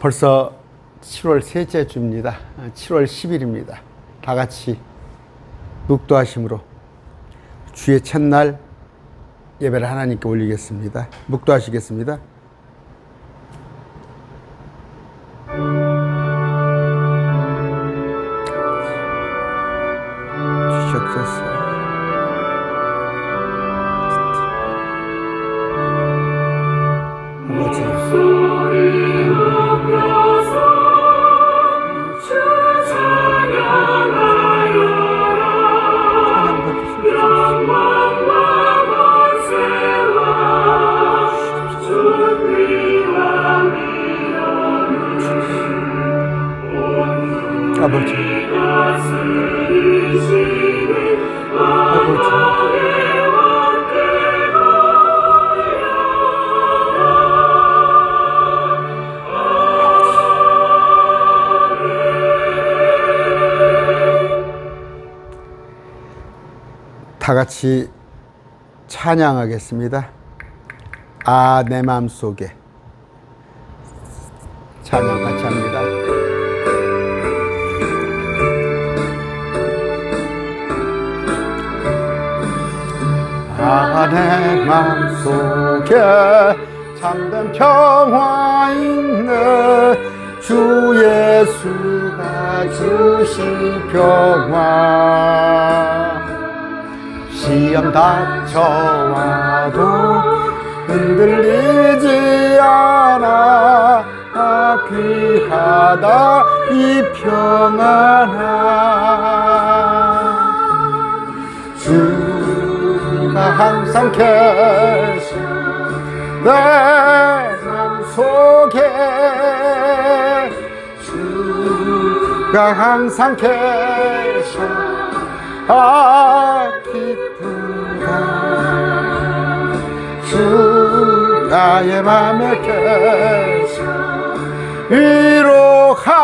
벌써 7월 셋째 주입니다. 7월 10일입니다. 다 같이 묵도하심으로 주의 첫날 예배를 하나님께 올리겠습니다. 묵도하시겠습니다. 주시옵소서. 아버지, 다 같이 찬양하겠습니다. 아, 내 마음속에. 찬양 같이 합니다. 아, 내 마음속에 참된 평화 있는 주 예수가 주신 평화. 시험 닥쳐와도 흔들리지 않아. 귀하다 이 평안아. 주가 항상 계셔 내 맘속에. 주가 항상 계셔 기쁘다. 주 나의 맘에 계셔 위로하시네.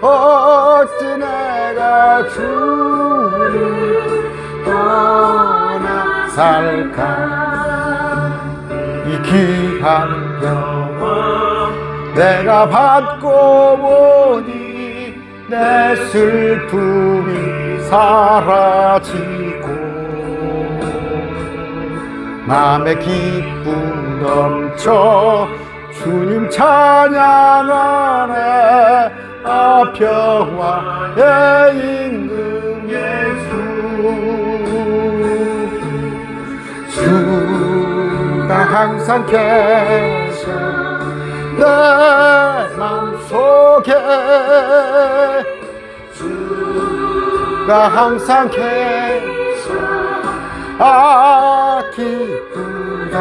어찌 내가 주를 떠나 살까. 이 귀한 평화 내가 받고 보니 내 슬픔이 사라지고 마음에 기쁨 넘쳐 주님 찬양하네. 평화의 임금 예수. 주가 항상 계셔 내 맘속에. 주가 항상 계셔 기쁘다.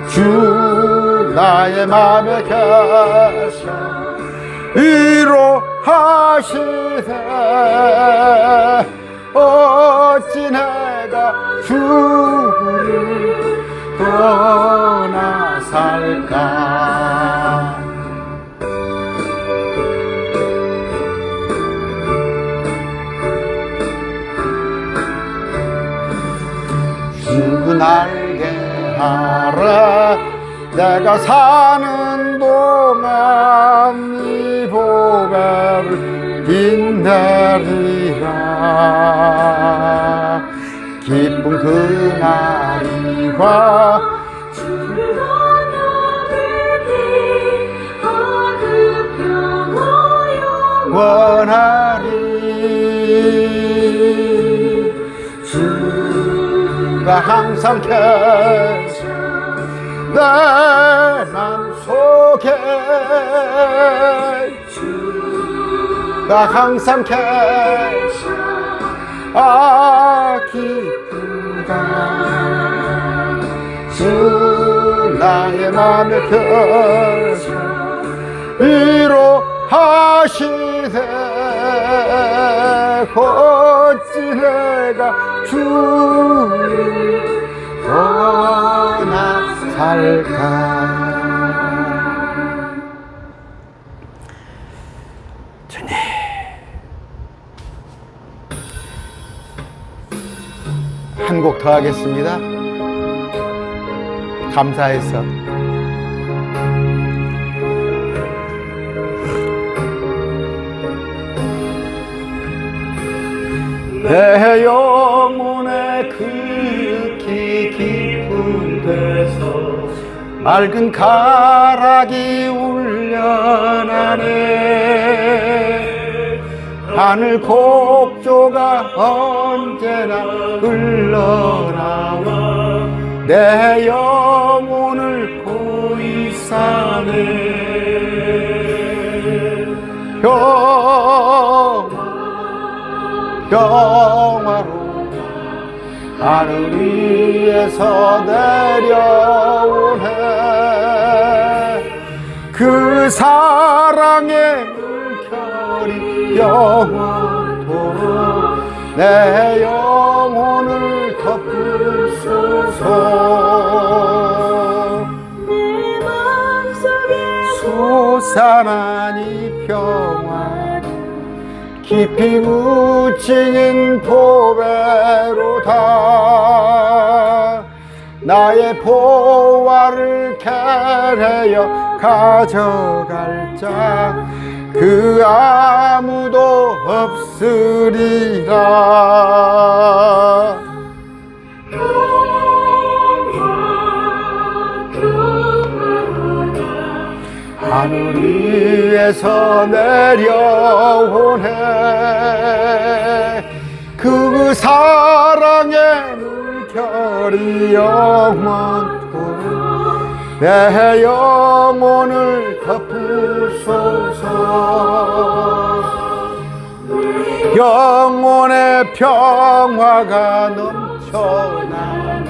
주 나의 맘에 계셔 위로하시네. 어찌 내가 주를 떠나 살까. 주 날개 아래 내가 사는 동안 이 보배를 빛내리라. 기쁜 그날이와 주를 원하리. 주가 항상 계셔 내 맘속에. 주가 항상 계셔 기쁘다. 주 나의 맘에 계셔 위로하시네. 어찌 내가 주를 떠나 살까. 주님, 한 곡 더 하겠습니다. 감사해서 내 영혼의 극히 깊은 데서 맑은 가락이 울려나네. 하늘 곡조가 언제나 흘러나와 내 영혼을 고이 싸네. 평화로 하늘 위에서 내려오네. 그 사랑의 물결이 영원토록 내 영혼을 덮으소서. 내 맘속에 솟아난 이 평화 깊이 묻힌 보배로다. 나의 보화를 캐내어 가져갈 자 그 아무도 없으리라. 하늘 위에서 내려오네. 그 사랑의 물결이 영원토록 내 영혼을 덮으소서. 영혼의 평화가 넘쳐나는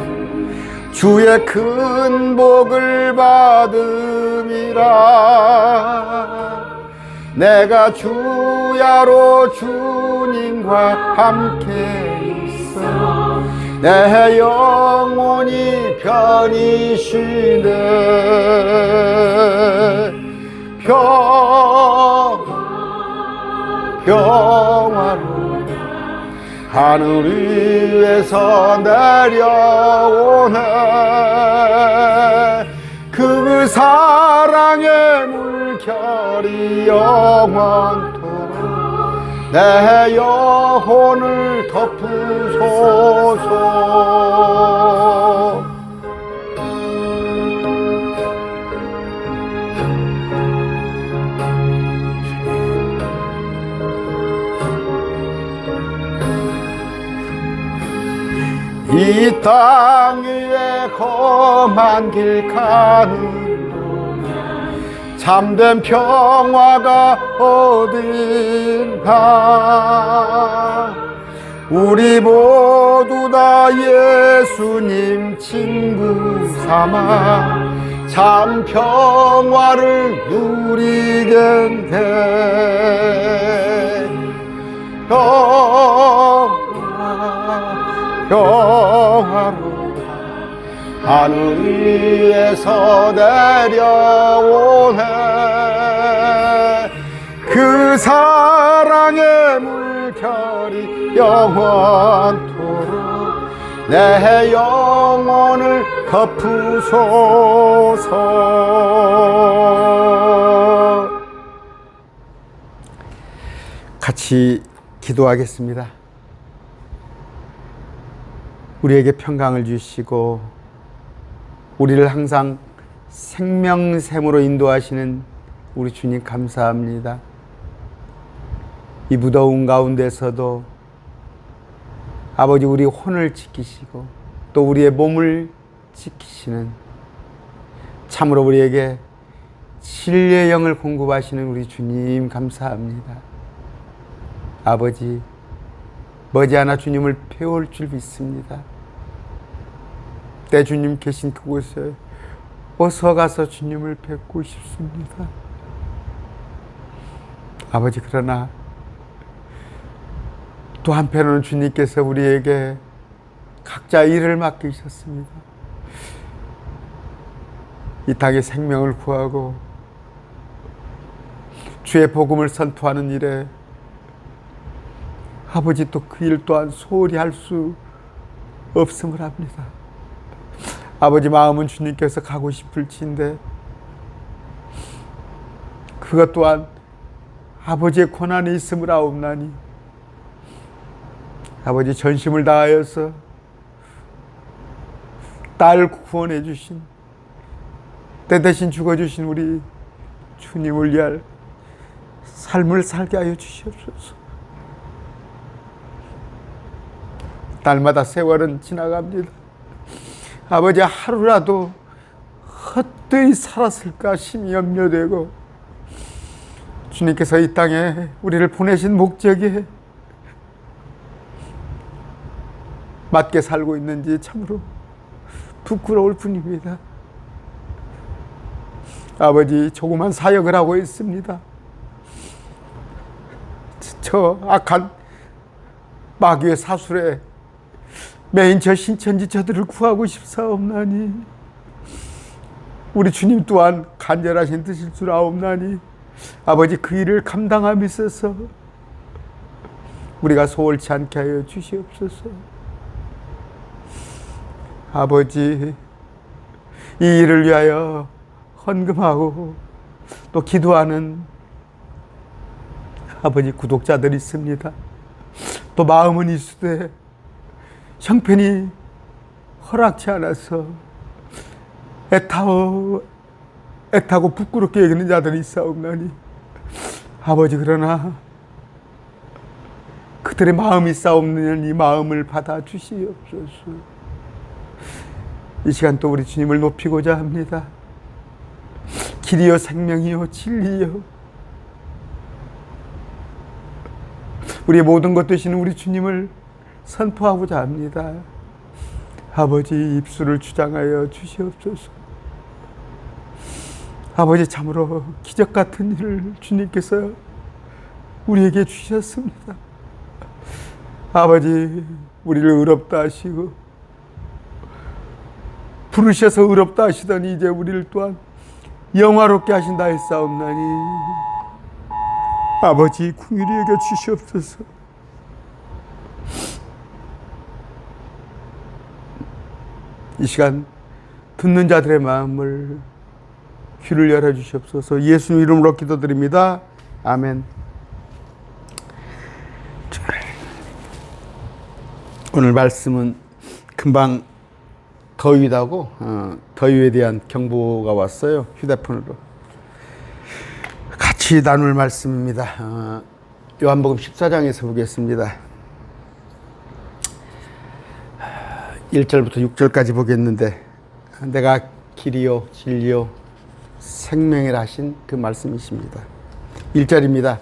주의 큰 복을 받음이라. 내가 주야로 주님과 함께 있어 내 영혼이 편히 쉬네. 평화로 하늘 위에서 내려오네. 그 사랑의 물결이 영원토록 내 영혼을 덮으소서. 이 땅 위에 험한 길 가는 동안 참된 평화가 어딘가. 우리 모두 다 예수님 친구 삼아 참 평화를 누리겠네. 평화로 하늘 위에서 내려오네. 그 사랑의 물결이 영원토록 내 영혼을 덮으소서. 같이 기도하겠습니다. 우리에게 평강을 주시고 우리를 항상 생명샘으로 인도하시는 우리 주님 감사합니다. 이 무더운 가운데서도 아버지 우리 혼을 지키시고 또 우리의 몸을 지키시는 참으로 우리에게 진리의 영을 공급하시는 우리 주님 감사합니다. 아버지 머지않아 주님을 배울 줄 믿습니다. 때 주님 계신 그곳에 어서 가서 주님을 뵙고 싶습니다. 아버지 그러나 또 한편으로는 주님께서 우리에게 각자 일을 맡기셨습니다. 이 땅의 생명을 구하고 주의 복음을 선포하는 일에 아버지 또 그 일 또한 소홀히 할 수 없음을 합니다. 아버지 마음은 주님께서 가고 싶을지인데 그것 또한 아버지의 권한에 있음을 아옵나니 아버지 전심을 다하여서 딸 구원해 주신 때 대신 죽어주신 우리 주님을 위할 삶을 살게 하여 주시옵소서. 날마다 세월은 지나갑니다. 아버지 하루라도 헛되이 살았을까 심히 염려되고 주님께서 이 땅에 우리를 보내신 목적에 맞게 살고 있는지 참으로 부끄러울 뿐입니다. 아버지 조그만 사역을 하고 있습니다. 저 악한 마귀의 사술에 매인 저 신천지 저들을 구하고 싶사옵나니 우리 주님 또한 간절하신 뜻일 줄 아옵나니 아버지 그 일을 감당함이 있어서 우리가 소홀치 않게 하여 주시옵소서. 아버지 이 일을 위하여 헌금하고 또 기도하는 아버지 구독자들이 있습니다. 또 마음은 이수되 형편이 허락치 않아서 애타고 부끄럽게 여기는 자들이 있사옵나니 아버지 그러나 그들의 마음이 싸움는 이 마음을 받아 주시옵소서. 이 시간 또 우리 주님을 높이고자 합니다. 길이요 생명이요 진리요 우리의 모든 것 되시는 우리 주님을 선포하고자 합니다. 아버지 입술을 주장하여 주시옵소서. 아버지 참으로 기적 같은 일을 주님께서 우리에게 주셨습니다. 아버지 우리를 의롭다 하시고 부르셔서 의롭다 하시더니 이제 우리를 또한 영화롭게 하신다 했사옵나니 아버지 긍휼히 여겨 주시옵소서. 이 시간 듣는 자들의 마음을 귀를 열어 주시옵소서. 예수님 이름으로 기도드립니다. 아멘. 오늘 말씀은 금방 더위다고 더위에 대한 경보가 왔어요. 휴대폰으로. 같이 나눌 말씀입니다. 요한복음 14장에서 보겠습니다. 1절부터 6절까지 보겠는데 내가 길이요 진리요 생명이라 하신 그 말씀이십니다. 1절입니다.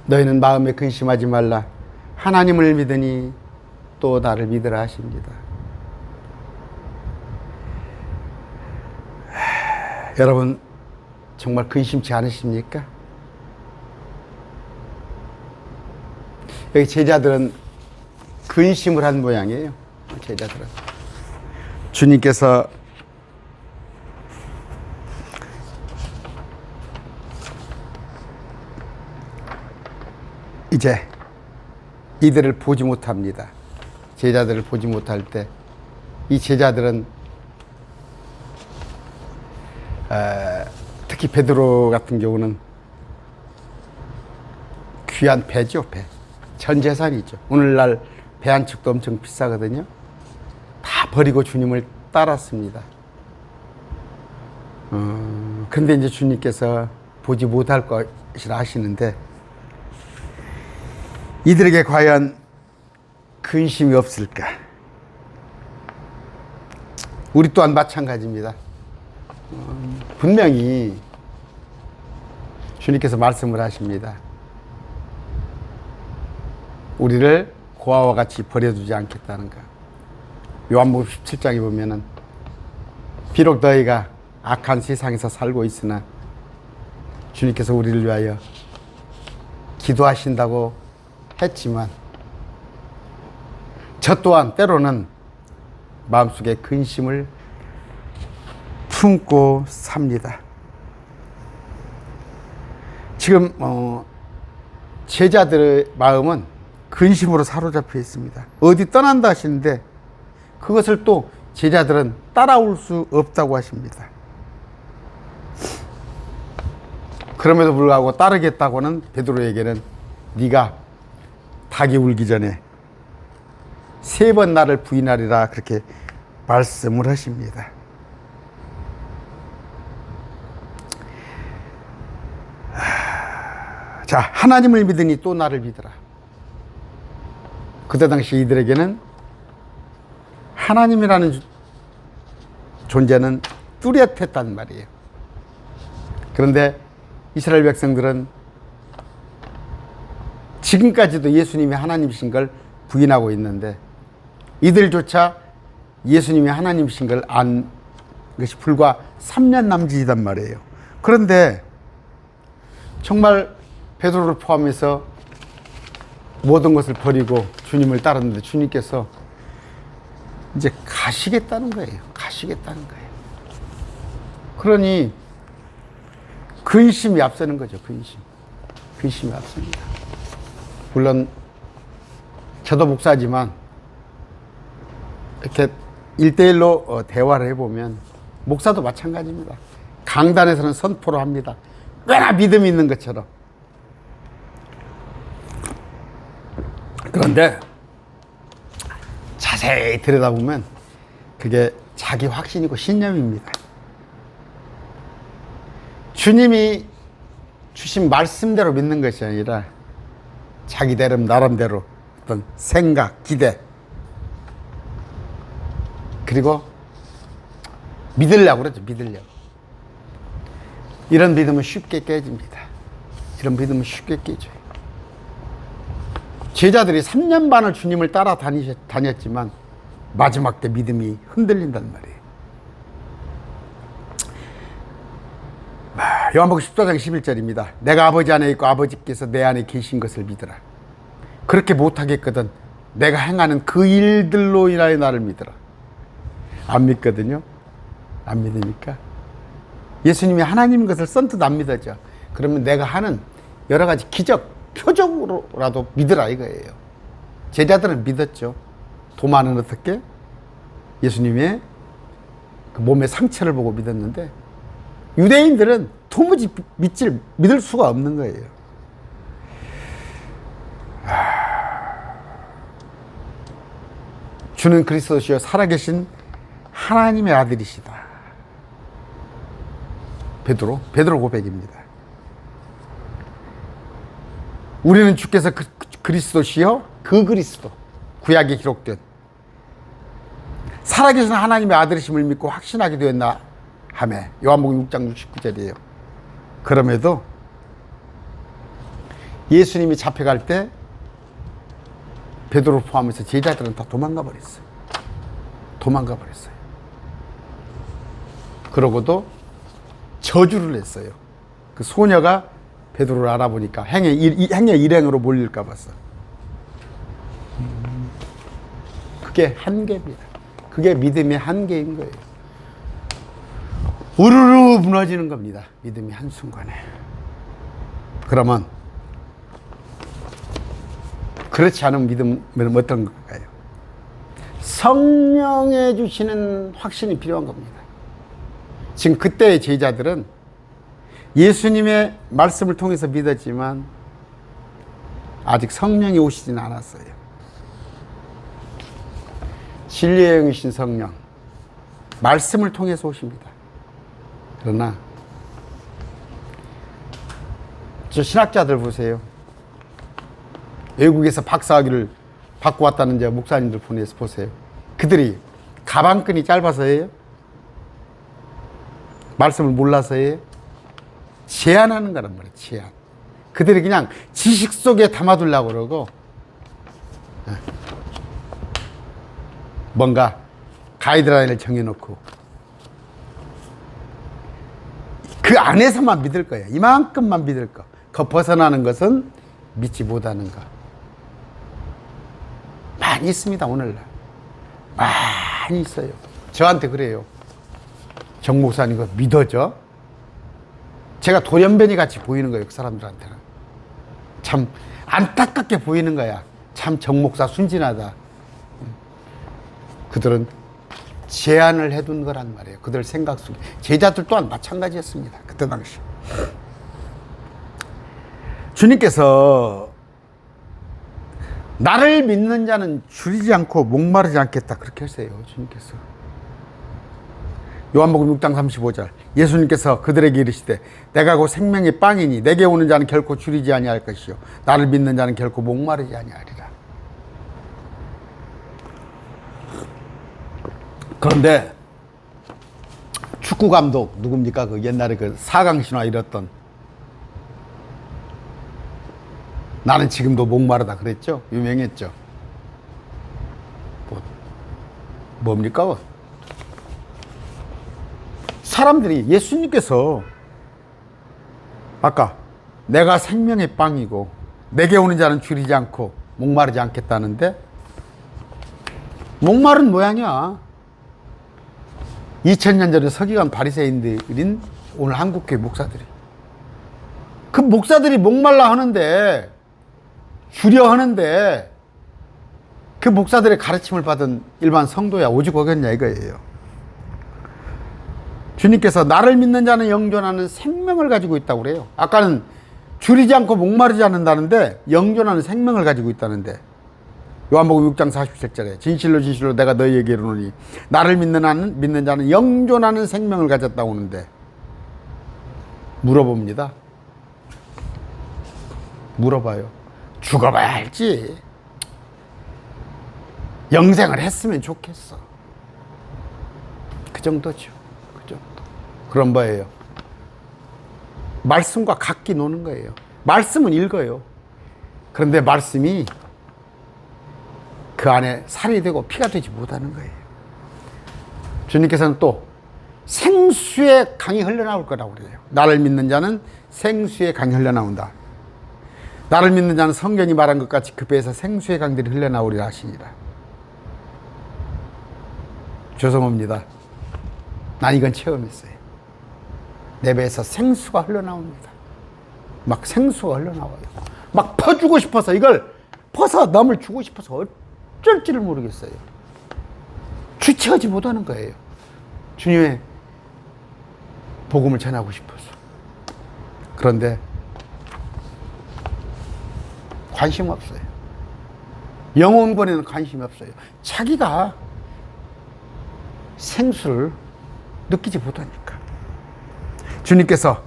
너희는 마음에 근심하지 말라. 하나님을 믿으니 또 나를 믿으라 하십니다. 여러분 정말 근심치 않으십니까? 여기 제자들은 근심을 한 모양이에요. 제자들은 주님께서 이제 이들을 보지 못합니다. 제자들을 보지 못할 때 이 제자들은 특히 베드로 같은 경우는 귀한 배죠. 배. 전 재산이죠. 오늘날 배 한 척도 엄청 비싸거든요. 다 버리고 주님을 따랐습니다. 근데 이제 주님께서 보지 못할 것이라 하시는데 이들에게 과연 근심이 없을까? 우리 또한 마찬가지입니다. 분명히 주님께서 말씀을 하십니다. 우리를 고아와 같이 버려두지 않겠다는 거. 요한복음 17장에 보면은 비록 너희가 악한 세상에서 살고 있으나 주님께서 우리를 위하여 기도하신다고 했지만 저 또한 때로는 마음속에 근심을 품고 삽니다. 지금 제자들의 마음은 근심으로 사로잡혀 있습니다. 어디 떠난다 하시는데 그것을 또 제자들은 따라올 수 없다고 하십니다. 그럼에도 불구하고 따르겠다고는 베드로에게는 네가 닭이 울기 전에 3번 나를 부인하리라 그렇게 말씀을 하십니다. 자, 하나님을 믿으니 또 나를 믿으라. 그때 당시 이들에게는 하나님이라는 존재는 뚜렷했단 말이에요. 그런데 이스라엘 백성들은 지금까지도 예수님이 하나님이신 걸 부인하고 있는데 이들조차 예수님이 하나님이신 걸 안 것이 불과 3년 남짓이단 말이에요. 그런데 정말 베드로를 포함해서 모든 것을 버리고 주님을 따랐는데 주님께서 이제 가시겠다는 거예요. 가시겠다는 거예요. 그러니 근심이 앞서는 거죠. 근심이 앞섭니다. 물론 저도 목사지만 이렇게 1대1로 대화를 해보면 목사도 마찬가지입니다. 강단에서는 선포를 합니다. 꽤나 믿음이 있는 것처럼. 그런데 자세히 들여다보면 그게 자기 확신이고 신념입니다. 주님이 주신 말씀대로 믿는 것이 아니라 자기대로 나름대로 어떤 생각, 기대 그리고 믿으려고 그러죠. 믿으려고. 이런 믿음은 쉽게 깨집니다. 이런 믿음은 쉽게 깨져요. 제자들이 3년 반을 주님을 따라 다녔지만 마지막 때 믿음이 흔들린단 말이에요. 요한복음 14장 11절입니다. 내가 아버지 안에 있고 아버지께서 내 안에 계신 것을 믿으라. 그렇게 못하겠거든 내가 행하는 그 일들로 인하여 나를 믿으라. 안 믿거든요. 안 믿으니까 예수님이 하나님인 것을 선뜻 안 믿어져. 그러면 내가 하는 여러 가지 기적, 표적으로라도 믿으라 이거예요. 제자들은 믿었죠. 도마는 어떻게? 예수님의 그 몸의 상처를 보고 믿었는데 유대인들은 도무지 믿을 수가 없는 거예요. 주는 그리스도시요 살아계신 하나님의 아들이시다. 베드로 고백입니다. 우리는 주께서 그리스도시요 그 그리스도 구약에 기록된 살아계신 하나님의 아들이심을 믿고 확신하게 되었나 하매 요한복음 6장 69절이에요. 그럼에도 예수님이 잡혀갈 때 베드로 포함해서 제자들은 다 도망가 버렸어요. 그러고도 저주를 했어요. 그 소녀가 베드로를 알아보니까 행여 일행으로 몰릴까 봐서. 그게 한계입니다. 그게 믿음의 한계인 거예요. 우르르 무너지는 겁니다. 믿음이 한순간에. 그러면 그렇지 않은 믿음은 어떤 걸까요? 성령에 주시는 확신이 필요한 겁니다. 지금 그때의 제자들은 예수님의 말씀을 통해서 믿었지만 아직 성령이 오시진 않았어요. 진리의 영이신 성령, 말씀을 통해서 오십니다. 그러나 저 신학자들 보세요. 외국에서 박사학위를 받고 왔다는 저 목사님들 보내서 보세요. 그들이 가방끈이 짧아서예요? 말씀을 몰라서예요? 제한하는 거란 말이에요. 제한. 그들이 그냥 지식 속에 담아두려고 그러고 뭔가 가이드라인을 정해놓고 그 안에서만 믿을 거예요. 이만큼만 믿을 거. 그 벗어나는 것은 믿지 못하는 거. 많이 있습니다. 오늘날 많이 있어요. 저한테 그래요. 정 목사님 이거 믿어져? 제가 돌연변이 같이 보이는 거예요. 그 사람들한테는 참 안타깝게 보이는 거야. 참 정 목사 순진하다. 그들은 제안을 해둔 거란 말이에요. 그들 생각 속에. 제자들 또한 마찬가지였습니다. 그때 당시. 주님께서 나를 믿는 자는 줄이지 않고 목마르지 않겠다. 그렇게 했어요. 주님께서. 요한복음 6장 35절. 예수님께서 그들에게 이르시되 내가 곧 생명의 빵이니 내게 오는 자는 결코 줄이지 아니할 것이요 나를 믿는 자는 결코 목마르지 아니하리라. 그런데 축구 감독 누굽니까? 그 옛날에 그 사강신화 이랬던 나는 지금도 목마르다 그랬죠? 유명했죠? 뭡니까? 사람들이 예수님께서 아까 내가 생명의 빵이고 내게 오는 자는 줄이지 않고 목마르지 않겠다는데 목마른 모양이야. 2000년 전에 서기관 바리새인들인 오늘 한국교회 목사들이 그 목사들이 목말라 하는데 줄여 하는데 그 목사들의 가르침을 받은 일반 성도야 오죽 어겠냐 이거예요. 주님께서 나를 믿는 자는 영존하는 생명을 가지고 있다고 그래요. 아까는 줄이지 않고 목마르지 않는다는데 영존하는 생명을 가지고 있다는데 요한복음 6장 47절에 진실로 진실로 내가 너희에게 이르노니 나를 믿는 자는 영존하는 생명을 가졌다고 하는데 물어봅니다. 물어봐요. 죽어봐야 알지. 영생을 했으면 좋겠어. 그 정도죠. 그 정도. 그런 거예요. 말씀과 같기 노는 거예요. 말씀은 읽어요. 그런데 말씀이 그 안에 살이 되고 피가 되지 못하는 거예요. 주님께서는 또 생수의 강이 흘러나올 거라고 그래요. 나를 믿는 자는 생수의 강이 흘러나온다. 나를 믿는 자는 성경이 말한 것 같이 그 배에서 생수의 강들이 흘러나오리라 하시니라. 죄송합니다. 난 이건 체험했어요. 내 배에서 생수가 흘러나옵니다. 막 생수가 흘러나와요. 막 퍼주고 싶어서 이걸 퍼서 남을 주고 싶어서 어쩔지를 모르겠어요. 주체하지 못하는 거예요. 주님의 복음을 전하고 싶어서. 그런데 관심 없어요. 영혼권에는 관심이 없어요. 자기가 생수를 느끼지 못하니까. 주님께서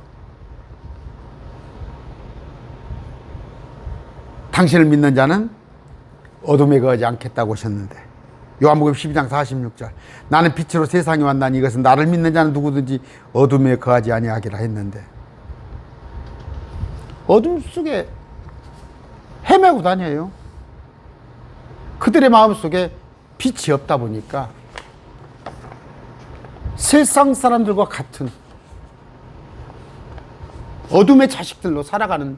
당신을 믿는 자는 어둠에 거하지 않겠다고 하셨는데 요한복음 12장 46절 나는 빛으로 세상에 왔나니 이것은 나를 믿는 자는 누구든지 어둠에 거하지 아니하기라 했는데 어둠 속에 헤매고 다녀요. 그들의 마음속에 빛이 없다 보니까 세상 사람들과 같은 어둠의 자식들로 살아가는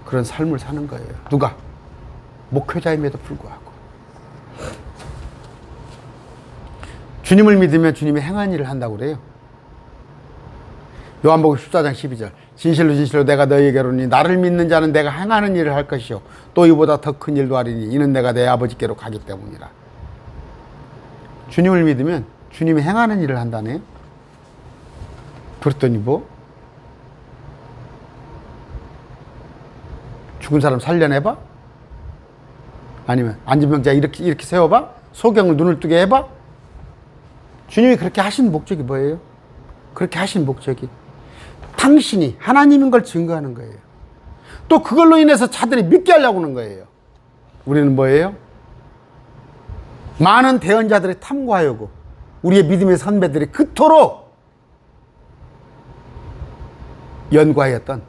그런 삶을 사는 거예요. 누가? 목회자임에도 불구하고. 주님을 믿으면 주님이 행한 일을 한다고 그래요. 요한복음 14장 12절 진실로 진실로 내가 너희에게 이르노니 나를 믿는 자는 내가 행하는 일을 할 것이요 또 이보다 더 큰 일도 하리니 이는 내가 내 아버지께로 가기 때문이라. 주님을 믿으면 주님이 행하는 일을 한다네. 그랬더니 뭐? 죽은 사람 살려내봐? 아니면 앉은 병자 이렇게 세워봐? 소경을 눈을 뜨게 해봐? 주님이 그렇게 하신 목적이 뭐예요? 그렇게 하신 목적이 당신이 하나님인 걸 증거하는 거예요. 또 그걸로 인해서 자들이 믿게 하려고 하는 거예요. 우리는 뭐예요? 많은 대언자들이 탐구하여고 우리의 믿음의 선배들이 그토록 연구하였던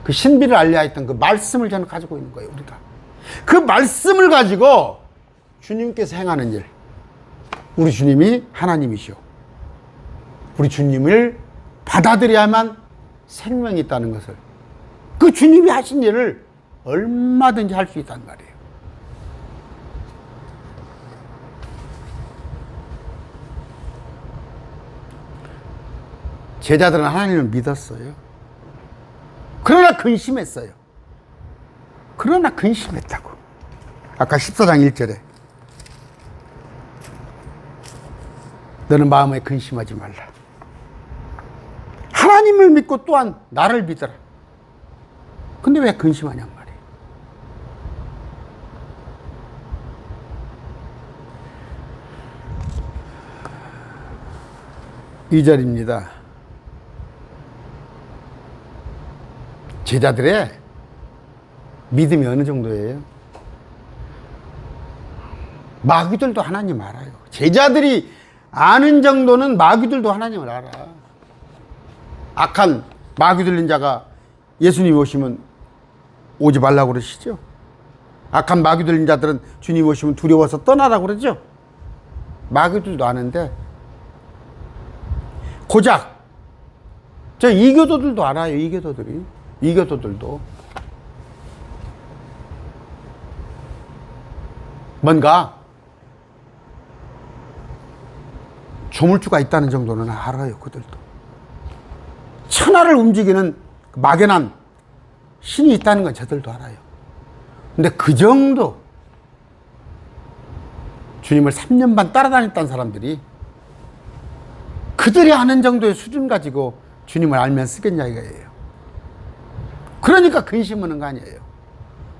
그 신비를 알려했던 그 말씀을 저는 가지고 있는 거예요. 우리가 그 말씀을 가지고 주님께서 행하는 일, 우리 주님이 하나님이시오. 우리 주님을 받아들여야만 생명이 있다는 것을, 그 주님이 하신 일을 얼마든지 할 수 있단 말이에요. 제자들은 하나님을 믿었어요. 그러나 근심했어요. 그러나 근심했다고. 아까 14장 1절에 너는 마음에 근심하지 말라. 하나님을 믿고 또한 나를 믿어라. 근데 왜 근심하냔 말이에요. 이 절입니다. 제자들의 믿음이 어느 정도예요? 마귀들도 하나님 알아요. 제자들이 아는 정도는 마귀들도 하나님을 알아. 악한 마귀 들린 자가 예수님 오시면 오지 말라고 그러시죠. 악한 마귀 들린 자들은 주님 오시면 두려워서 떠나라고 그러죠. 마귀들도 아는데 고작 저 이교도들도 알아요. 이교도들도 뭔가 조물주가 있다는 정도는 알아요. 그들도 천하를 움직이는 막연한 신이 있다는 건 저들도 알아요. 근데 그 정도 주님을 3년 반 따라다녔던 사람들이 그들이 아는 정도의 수준 가지고 주님을 알면 쓰겠냐 이거예요. 그러니까 근심하는 거 아니에요.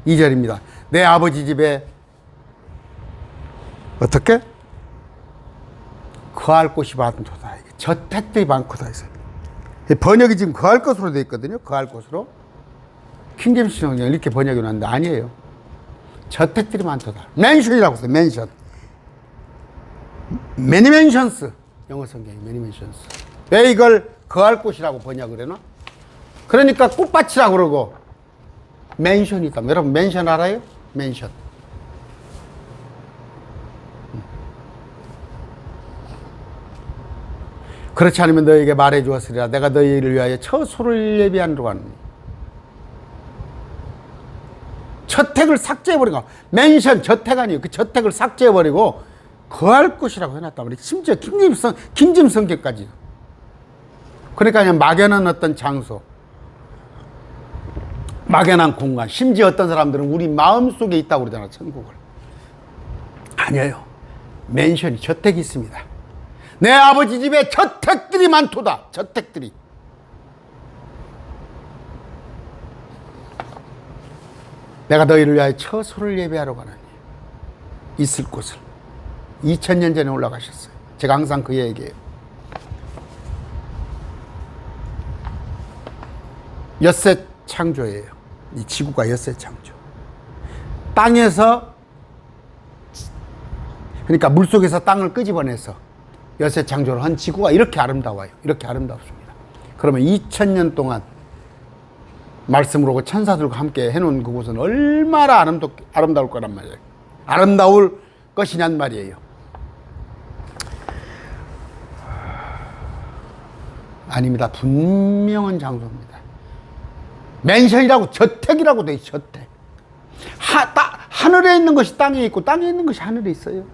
2절입니다. 내 아버지 집에 어떻게? 거할 곳이 많도다. 저택들이 많고다. 번역이 지금 거할 것으로 되어 있거든요. 거할 곳으로. 킹제임스 성경 이렇게 번역이 나왔는데 아니에요. 저택들이 많도다. 맨션이라고 써요. 맨션. 매니맨션스. 영어 성경이 매니맨션스. 왜 이걸 거할 곳이라고 번역을 해놔? 그러니까 꽃밭이라고 그러고 맨션이다. 여러분 맨션 알아요? 맨션. 그렇지 않으면 너에게 말해 주었으리라. 내가 너희를 위하여 처소를 예비하노라 하느니. 저택을 삭제해버리고, 맨션, 저택 아니에요. 그 저택을 삭제해버리고 거할 곳이라고 해놨단 말이에요. 심지어 킹짐 성경까지. 그러니까 그냥 막연한 어떤 장소, 막연한 공간, 심지어 어떤 사람들은 우리 마음속에 있다고 그러잖아, 천국을. 아니에요. 맨션이 저택이 있습니다. 내 아버지 집에 저택들이 많도다. 저택들이. 내가 너희를 위하여 처소를 예배하러 가느니. 있을 곳을. 2000년 전에 올라가셨어요. 제가 항상 그 얘기해요. 엿새 창조예요. 이 지구가 엿새 창조. 땅에서, 그러니까 물속에서 땅을 끄집어내서 엿새 창조를 한 지구가 이렇게 아름다워요. 이렇게 아름답습니다. 그러면 2000년 동안 말씀으로 천사들과 함께 해놓은 그곳은 얼마나 아름다울 거란 말이에요. 아름다울 것이냔 말이에요. 아닙니다. 분명한 장소입니다. 맨션이라고, 저택이라고 돼 있어요. 저택. 하늘에 있는 것이 땅에 있고 땅에 있는 것이 하늘에 있어요.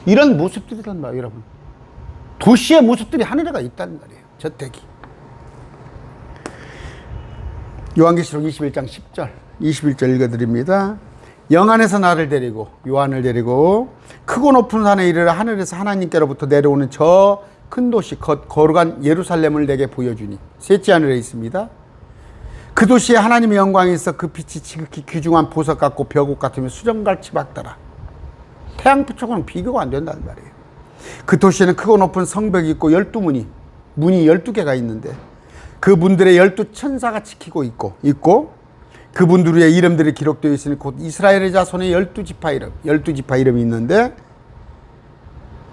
이런 모습들이란 말이에요, 여러분. 도시의 모습들이 하늘에가 있다는 말이에요. 저택이. 요한계시록 21장 10절, 21절 읽어드립니다. 영안에서 나를 데리고, 요한을 데리고 크고 높은 산에 이르러 하늘에서 하나님께로부터 내려오는 저 큰 도시, 거룩한 예루살렘을 내게 보여주니. 셋째 하늘에 있습니다. 그 도시에 하나님의 영광이 있어 그 빛이 지극히 귀중한 보석 같고 벽옥 같으며 수정같이 밝더라. 태양빛하고는 비교가 안 된다는 말이에요. 그 도시에는 크고 높은 성벽이 있고 12문이, 문이 12개가 있는데 그 문들의 12천사가 지키고 있고 그 문들 위에 이름들이 기록되어 있으니 곧 이스라엘의 자손의 12지파 이름이 있는데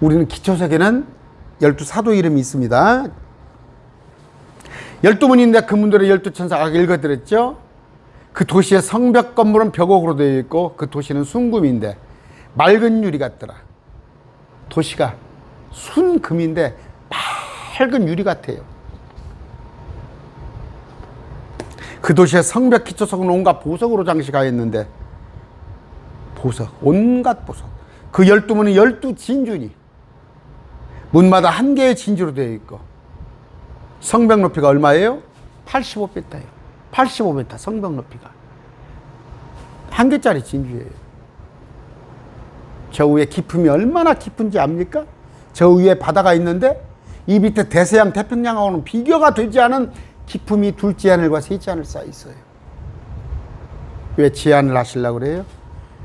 우리는 기초석에는 12사도 이름이 있습니다. 12문인데 그 문들의 12천사가 읽어드렸죠. 그 도시의 성벽 건물은 벽옥으로 되어 있고 그 도시는 순금인데 맑은 유리 같더라. 도시가 순금인데 맑은 유리 같아요. 그 도시의 성벽 기초석은 온갖 보석으로 장식하였는데 보석, 온갖 보석. 그 12문이 12진주니 문마다 한 개의 진주로 되어 있고 성벽 높이가 얼마예요? 85m예요. 85m 성벽 높이가. 한 개짜리 진주예요. 저 위에 깊음이 얼마나 깊은지 압니까? 저 위에 바다가 있는데 이 밑에 대서양 태평양하고는 비교가 되지 않은 기품이 둘째 하늘과 셋째 하늘 쌓여 있어요. 왜 제한을 하시려고 그래요?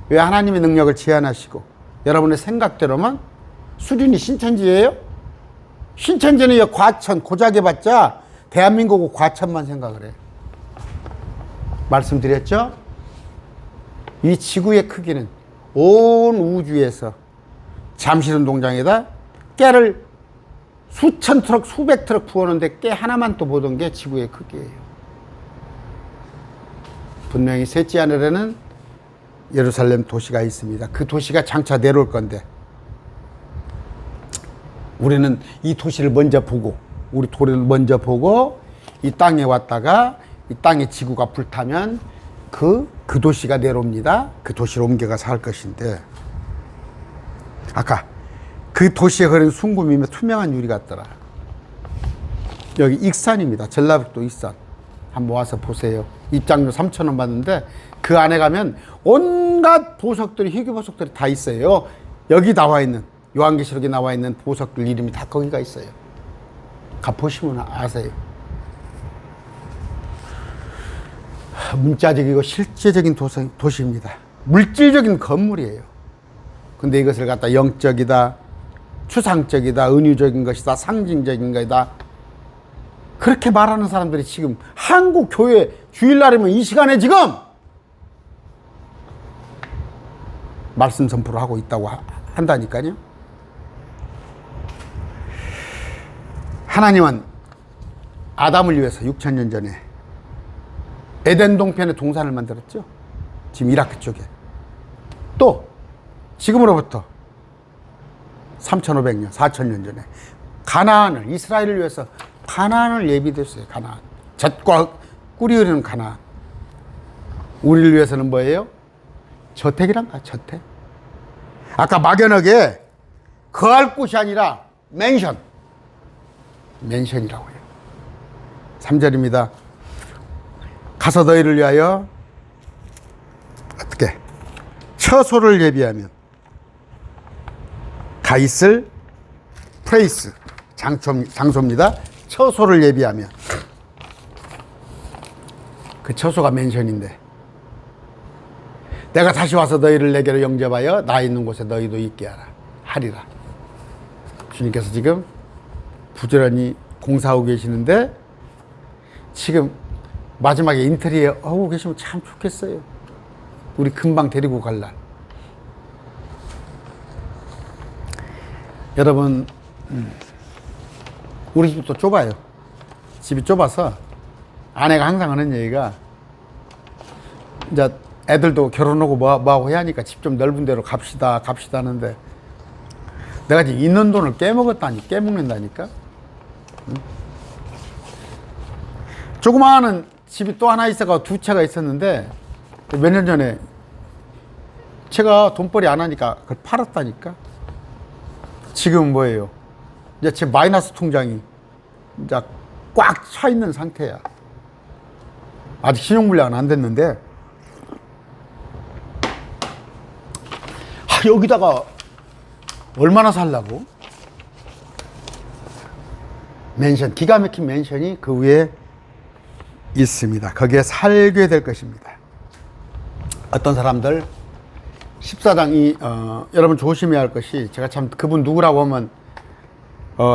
왜 하나님의 능력을 제한하시고 여러분의 생각대로만 수준이 신천지예요? 신천지는 과천 고작해봤자 대한민국 과천만 생각을 해요. 말씀드렸죠? 이 지구의 크기는 온 우주에서 잠실운동장에다 깨를 수천 트럭 수백 트럭 부었는데 깨 하나만 또 보던 게 지구의 크기예요. 분명히 셋째 하늘에는 예루살렘 도시가 있습니다. 그 도시가 장차 내려올 건데 우리는 이 도시를 먼저 보고 우리 도를 먼저 보고 이 땅에 왔다가 이 땅의 지구가 불타면 그 도시가 내려옵니다. 그 도시로 옮겨가 살 것인데 아까 그 도시에 흐르는 순금이면 투명한 유리 같더라. 여기 익산입니다. 전라북도 익산. 한번 와서 보세요. 입장료 3,000원 받는데 그 안에 가면 온갖 보석들이 희귀 보석들이 다 있어요. 여기 나와 있는 요한계시록에 나와 있는 보석들 이름이 다 거기가 있어요. 가 보시면 아세요. 문자적이고 실제적인 도시입니다. 물질적인 건물이에요. 근데 이것을 갖다 영적이다, 추상적이다, 은유적인 것이다, 상징적인 것이다. 그렇게 말하는 사람들이 지금 한국 교회 주일날이면 이 시간에 지금 말씀 선포를 하고 있다고 한다니까요. 하나님은 아담을 위해서 6,000년 전에 에덴 동편에 동산을 만들었죠. 지금 이라크 쪽에. 또 지금으로부터 3,500년, 4,000년 전에 가나안을, 이스라엘을 위해서 가나안을 예비됐어요. 가나안. 젖과 꿀이 흐르는 가나안. 우리를 위해서는 뭐예요? 저택이란가, 저택. 아까 막연하게 거할 곳이 아니라 맨션이라고 해요. 3절입니다. 가서 너희를 위하여 어떻게 처소를 예비하면 가 있을 플레이스 장소입니다. 처소를 예비하면 그 처소가 맨션인데 내가 다시 와서 너희를 내게로 영접하여 나 있는 곳에 너희도 있게 하리라. 주님께서 지금 부지런히 공사하고 계시는데 지금 마지막에 인테리어 하고 계시면 참 좋겠어요. 우리 금방 데리고 갈 날. 여러분, 우리 집도 좁아요. 집이 좁아서 아내가 항상 하는 얘기가 이제 애들도 결혼하고 뭐하고 해야 하니까 집 좀 넓은 데로 갑시다 하는데 내가 지금 있는 돈을 깨먹는다니까. 응? 조그마한 집이 또 하나 있어가 두 채가 있었는데 몇 년 전에 제가 돈벌이 안 하니까 그걸 팔았다니까. 지금 뭐예요? 이제 제 마이너스 통장이 이제 꽉 차 있는 상태야. 아직 신용불량은 안 됐는데 여기다가 얼마나 살라고? 맨션, 기가 막힌 맨션이 그 위에 있습니다. 거기에 살게 될 것입니다. 어떤 사람들 14장이 여러분 조심해야 할 것이, 제가 참 그분 누구라고 하면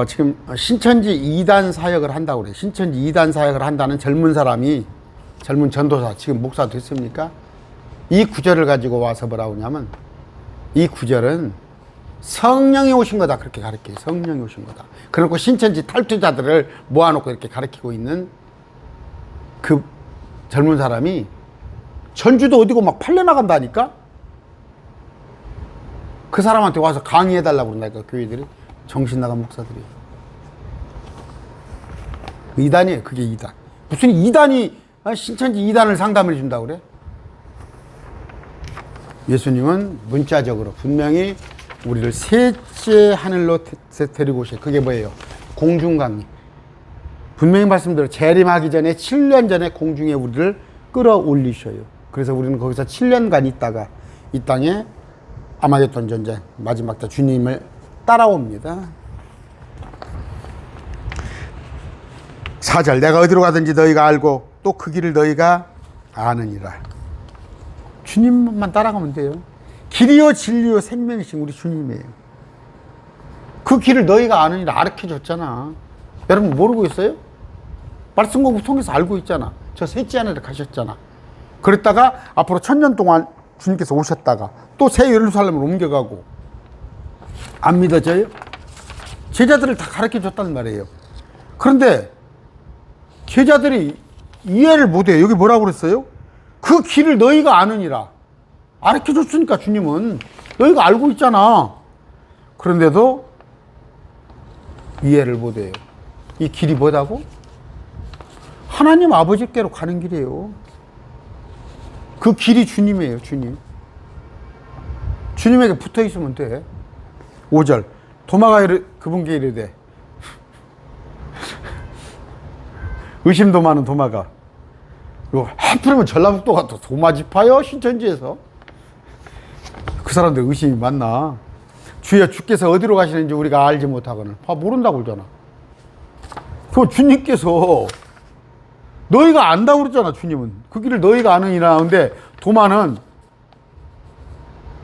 지금 신천지 2단 사역을 한다고 그래요. 신천지 2단 사역을 한다는 젊은 사람이, 젊은 전도사, 지금 목사 됐습니까? 이 구절을 가지고 와서 뭐라고 하냐면, 이 구절은 성령이 오신 거다, 그렇게 가르쳐요. 성령이 오신 거다. 그리고 신천지 탈퇴자들을 모아놓고 이렇게 가르치고 있는 그 젊은 사람이 전주도 어디고 막 팔려나간다니까? 그 사람한테 와서 강의해달라고 그런다니까, 교회들이. 정신 나간 목사들이. 2단이에요, 그게 2단. 무슨 2단이, 신천지 2단을 상담해 준다고 그래? 예수님은 문자적으로 분명히 우리를 셋째 하늘로 데리고 오셔요. 그게 뭐예요? 공중강림. 분명히 말씀드려, 재림하기 전에 7년 전에 공중에 우리를 끌어올리셔요. 그래서 우리는 거기서 7년간 있다가 이 땅에 아마겟돈 전쟁, 마지막 때 주님을 따라옵니다. 4절 내가 어디로 가든지 너희가 알고 또 그 길을 너희가 아느니라. 주님만 따라가면 돼요. 길이요 진리요 생명이신 우리 주님이에요. 그 길을 너희가 아느니라 가르쳐줬잖아. 여러분 모르고 있어요? 말씀 공부 통해서 알고 있잖아. 저 셋째 하늘에 가셨잖아. 그랬다가 앞으로 1000년 동안 주님께서 오셨다가 또 새 예루살렘으로 옮겨가고. 안 믿어져요? 제자들을 다 가르쳐줬단 말이에요. 그런데 제자들이 이해를 못해요. 여기 뭐라고 그랬어요? 그 길을 너희가 아느니라. 가르쳐줬으니까 주님은 너희가 알고 있잖아. 그런데도 이해를 못해요. 이 길이 뭐다고? 하나님 아버지께로 가는 길이에요. 그 길이 주님이에요. 주님. 주님에게 붙어 있으면 돼. 5절 도마가 그분께 이르되 의심도 많은 도마가 하필이면 전라북도 같아 도마지파요 신천지에서 그 사람들 의심이 많나. 주여 주께서 어디로 가시는지 우리가 알지 못하거늘. 모른다고 그러잖아. 그 주님께서 너희가 안다고 그러잖아. 주님은 그 길을 너희가 아느니라. 근데 도마는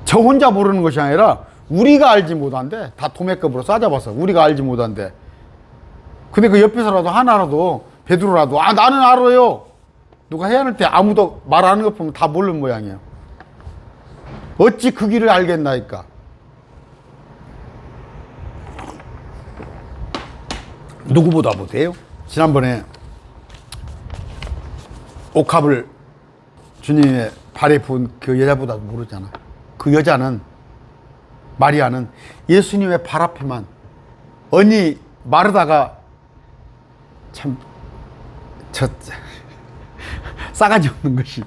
저 혼자 모르는 것이 아니라 우리가 알지 못한대. 다 도매급으로 싸잡아서 우리가 알지 못한대. 근데 그 옆에서라도 하나라도 베드로라도 나는 알아요. 누가 해안할 때 아무도 말하는 것 보면 다 모르는 모양이에요. 어찌 그 길을 알겠나이까. 누구보다 못해요. 지난번에 옥합을 주님의 발에 부은 그 여자보다도 모르잖아. 그 여자는 마리아는 예수님의 발 앞에만 언니 마르다가 참 싸가지 없는 것이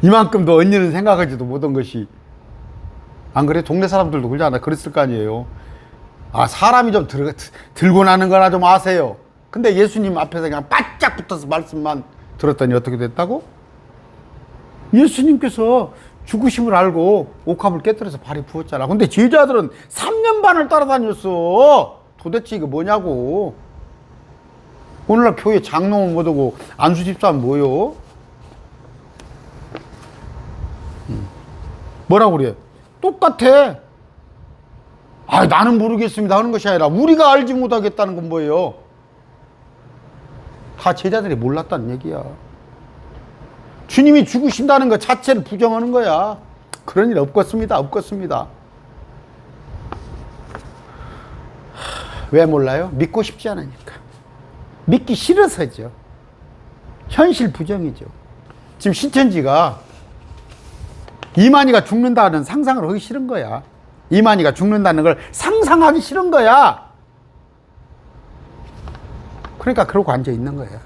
이만큼도 언니는 생각하지도 못한 것이. 안 그래? 동네 사람들도 그러잖아. 그랬을 거 아니에요. 사람이 좀 들고 나는 거나 좀 아세요. 근데 예수님 앞에서 그냥 바짝 붙어서 말씀만 들었더니 어떻게 됐다고? 예수님께서 죽으심을 알고 옥합을 깨뜨려서 발이 부었잖아. 근데 제자들은 3년 반을 따라다녔어. 도대체 이거 뭐냐고. 오늘날 교회 장로는 뭐고 안수 집사는 뭐요? 뭐라고 그래? 똑같아. 나는 모르겠습니다 하는 것이 아니라 우리가 알지 못하겠다는 건 뭐예요? 다 제자들이 몰랐다는 얘기야. 주님이 죽으신다는 것 자체를 부정하는 거야. 그런 일 없겠습니다. 없겠습니다. 왜 몰라요? 믿고 싶지 않으니까. 믿기 싫어서죠. 현실 부정이죠. 지금 신천지가 이만희가 죽는다는 상상을 하기 싫은 거야. 이만희가 죽는다는 걸 상상하기 싫은 거야. 그러니까 그러고 앉아 있는 거예요.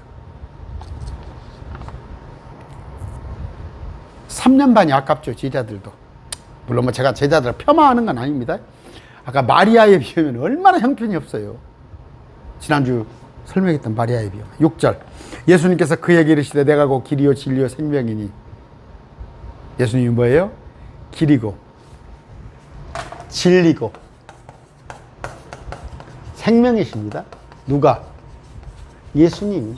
3년 반이 아깝죠, 제자들도. 물론 제가 제자들을 폄하하는 건 아닙니다. 아까 마리아에 비하면 얼마나 형편이 없어요. 지난주 설명했던 마리아에 비하면. 6절 예수님께서 그에게 이르시되 내가 곧 길이요 진리요 생명이니. 예수님이 뭐예요? 길이고 진리고 생명이십니다. 누가? 예수님이.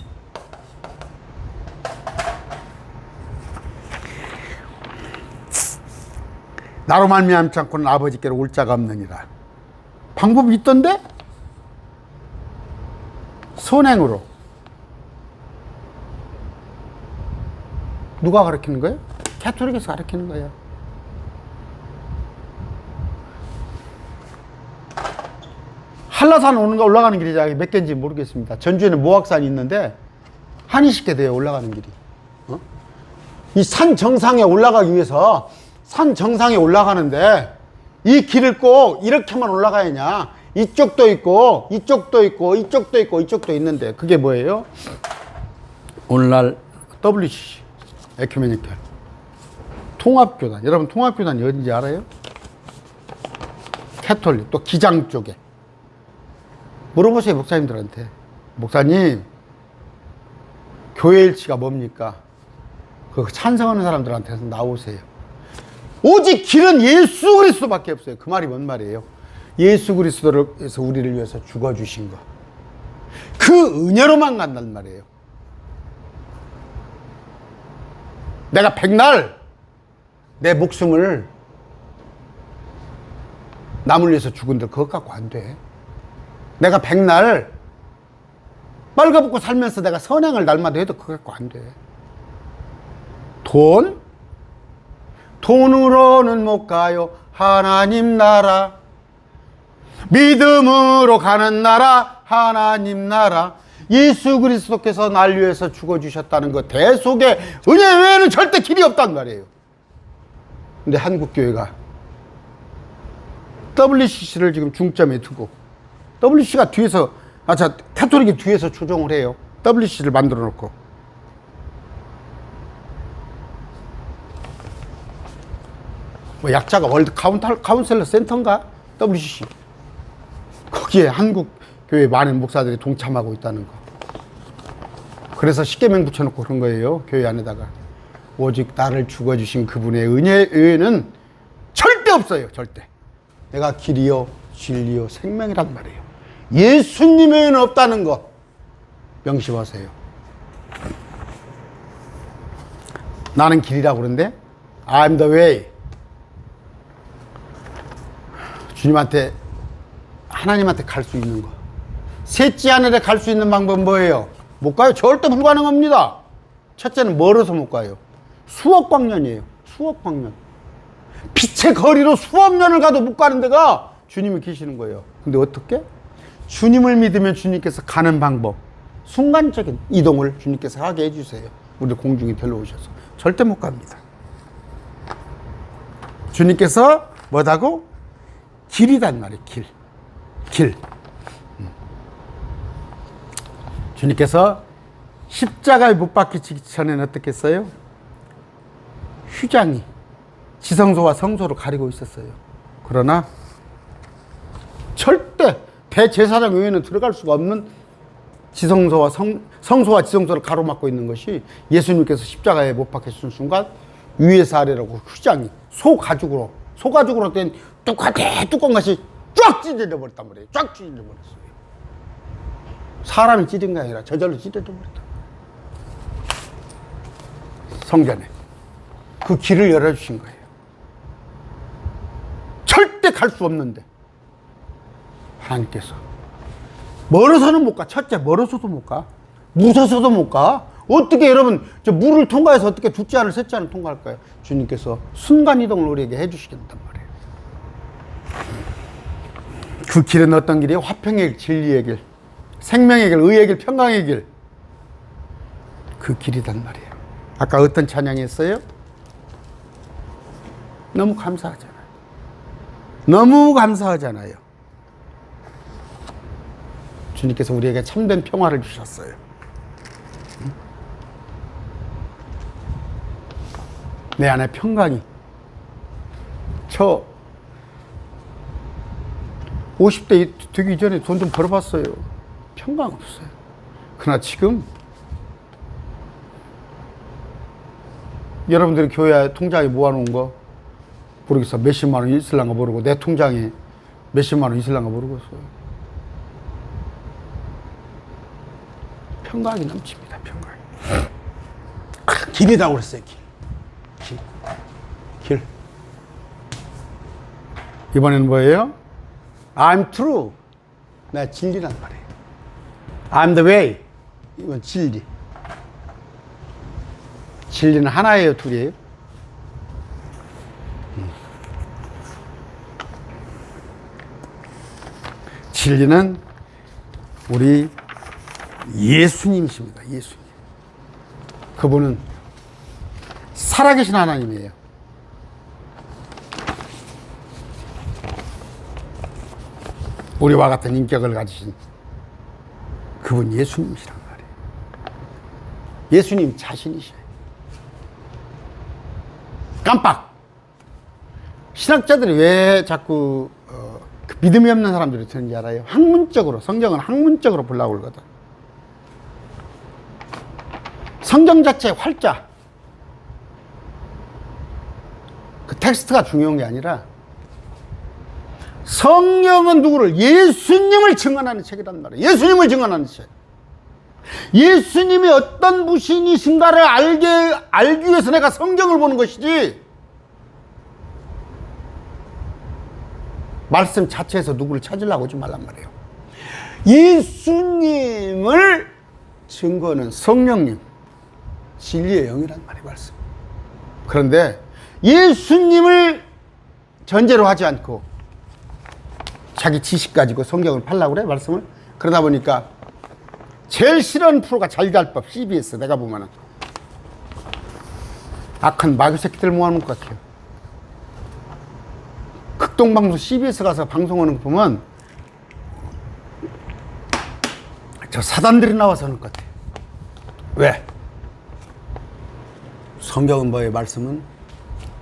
나로 말미암지 않고는 아버지께로 올 자가 없느니라. 방법이 있던데? 선행으로. 누가 가르치는 거예요? 가톨릭에서 가르치는 거예요. 한라산 오는 거 올라가는 길이 몇 개인지 모르겠습니다. 전주에는 모악산이 있는데 한 20개 돼요. 올라가는 길이. 이 산 정상에 올라가기 위해서 산 정상에 올라가는데 이 길을 꼭 이렇게만 올라가야 하냐. 이쪽도 있고 이쪽도 있고 이쪽도 있고 이쪽도 있는데 그게 뭐예요? 오늘날 WCC 에큐메니컬 통합교단. 여러분 통합교단이 어딘지 알아요? 캐톨릭 또 기장 쪽에. 물어보세요 목사님들한테. 목사님 교회 일치가 뭡니까? 그 찬성하는 사람들한테서 나오세요. 오직 길은 예수 그리스도밖에 없어요. 그 말이 뭔 말이에요? 예수 그리스도를 위해서 우리를 위해서 죽어주신 거. 그 은혜로만 간단 말이에요. 내가 백날 내 목숨을 남을 위해서 죽은들 그것 갖고 안 돼. 내가 백날 빨가벗고 살면서 내가 선행을 날마다 해도 그거 갖고 안 돼. 돈으로는 못 가요. 하나님 나라. 믿음으로 가는 나라. 하나님 나라. 예수 그리스도께서 날 위해서 죽어주셨다는 것 대속의 은혜 외에는 절대 길이 없단 말이에요. 근데 한국교회가 WCC를 지금 중점에 두고 WCC가 뒤에서 카톨릭이 뒤에서 조종을 해요. WCC를 만들어 놓고 뭐 약자가 월드 카운셀러 센터인가? WCC 거기에 한국 교회 많은 목사들이 동참하고 있다는 거. 그래서 십계명 붙여놓고 그런 거예요. 교회 안에다가 오직 나를 죽어주신 그분의 은혜 외에는 절대 없어요. 절대. 내가 길이요 진리요 생명이란 말이에요. 예수님 외에는 없다는 거 명심하세요. 나는 길이라고 그러는데 I'm the way. 주님한테 하나님한테 갈 수 있는 거. 셋째 하늘에 갈 수 있는 방법은 뭐예요? 못 가요. 절대 불가능합니다. 첫째는 멀어서 못 가요. 수억 광년이에요. 수억 광년. 빛의 거리로 수억 년을 가도 못 가는 데가 주님이 계시는 거예요. 근데 어떻게? 주님을 믿으면 주님께서 가는 방법, 순간적인 이동을 주님께서 하게 해주세요. 우리 공중에 데려오셔서. 절대 못 갑니다. 주님께서 뭐다고? 길이란 말이에요. 길. 주님께서 십자가에 못 박히시기 전에는 어떻게 했어요? 휘장이 지성소와 성소를 가리고 있었어요. 그러나 절대 대제사장 외에는 들어갈 수가 없는 지성소와 성소와 지성소를 가로막고 있는 것이 예수님께서 십자가에 못 박히신 순간 위에서 아래라고 휘장이 소가죽으로 된 똑같이 뚜껑같이 쫙 찢어져 버렸단 말이에요. 쫙 찢어져 버렸어요. 사람이 찢은 게 아니라 저절로 찢어져 버렸다. 성전에 그 길을 열어주신 거예요. 절대 갈 수 없는데 하나님께서 멀어서는 못 가. 첫째 멀어서도 못 가. 무서워서도 못 가. 어떻게 여러분 저 물을 통과해서 어떻게 둘째 하늘 셋째 하늘 통과할까요? 주님께서 순간이동을 우리에게 해주시겠단 말이에요. 그 길은 어떤 길이에요? 화평의 길, 진리의 길, 생명의 길, 의의 길, 평강의 길. 그 길이단 말이에요. 아까 어떤 찬양이 했어요? 너무 감사하잖아요. 너무 감사하잖아요. 주님께서 우리에게 참된 평화를 주셨어요. 내 안에 평강이. 저 50대 되기 전에 돈 좀 벌어봤어요. 평강 없어요. 그러나 지금 여러분들이 교회 통장에 모아놓은 거 모르겠어. 몇십만 원 있을란가 모르고 내 통장에 몇십만 원 있을란가 모르겠어요. 평강이 넘칩니다. 평강이. 길이라고 그랬어요. 길. 이번에는 뭐예요? I'm true. 나 진리란 말이에요. I'm the way. 이건 진리. 진리는 하나예요, 둘이에요? 진리는 우리 예수님이십니다. 예수님. 그분은 살아계신 하나님이에요. 우리와 같은 인격을 가지신 그분 예수님이시란 말이에요. 예수님 자신이셔요. 깜빡! 신학자들이 왜 자꾸 그 믿음이 없는 사람들이 드는지 알아요? 학문적으로, 성경은 학문적으로 보려고 그러거든. 성경 자체의 활자, 그 텍스트가 중요한 게 아니라 성경은 누구를? 예수님을 증언하는 책이란 말이에요. 예수님을 증언하는 책. 예수님이 어떤 분이신가를 알기 위해서 내가 성경을 보는 것이지, 말씀 자체에서 누구를 찾으려고 하지 말란 말이에요. 예수님을 증거하는 성령님, 진리의 영이란 말이에요, 말씀. 그런데 예수님을 전제로 하지 않고 자기 지식 가지고 성경을 팔려고 그래, 말씀을. 그러다 보니까 제일 싫어하는 프로가 잘잘법 CBS. 내가 보면은 악한 마귀 새끼들 모아놓은 것 같아요. 극동방송 CBS 가서 방송하는 거 보면 저 사단들이 나와서 하는 것 같아요. 왜? 성경은 뭐예요? 말씀은?